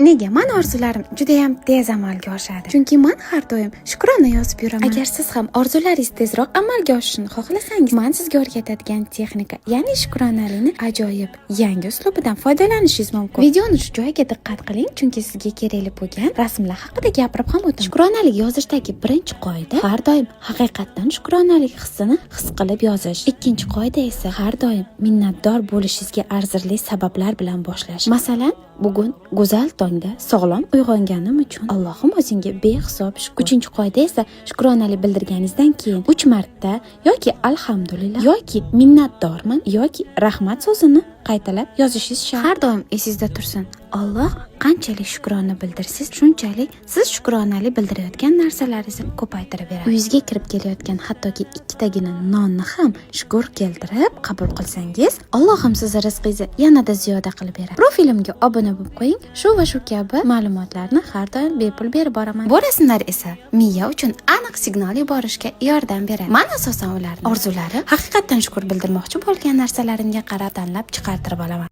Nega? Men orzularim juda ham tez amalga oshadi. Chunki men har doim shukrona yozib yuraman. Agar siz ham orzularingiz tezroq amalga oshishini xohlasangiz, men sizga o'rgatadigan texnika, ya'ni shukronalikni ajoyib yangi uslubidan foydalanishingiz mumkin. Videoni shu joyiga diqqat qiling, chunki sizga kerakli bo'lgan rasmlar haqida gapirib ham o'taman. Shukronalik yozishdagi birinchi qoida har doim haqiqatdan shukronalik hissini his qilib yozish. Ikkinchi qoida esa har doim minnatdor bo'lishingizga arzirli sabablar bilan boshlash. Masalan, bugun go'zal tongda sog'lom uyg'onganim uchun Allohim o'zingga behisob shukr. Uchinchi qoida esa shukronalik bildirganingizdan keyin 3 marta yoki alhamdulillah yoki minnatdorman yoki rahmat so'zini qaytalab yozishingiz shart. Har doim esingizda tursin. Alloh qanchalik shukrona bildirsiz, shunchalik siz shukronalik bildirayotgan narsalaringizni ko'paytirib beradi. Uyingizga kirib kelayotgan hattoki ikkitagina nonni ham shukr keltirib qabul qilsangiz, Allohim sizning rizqingizni yanada ziyoda qilib beradi. Profilimga obuna bo'lib qo'ying. Shu va shu kabi ma'lumotlarni har doim bepul berib boraman. Bu rasmlar esa miya uchun aniq signal yuborishga yordam beradi. Men asosan ularni orzulari, haqiqatan shukr bildirmoqchi bo'lgan narsalarimga qarab tanlab chiqartirib olaman.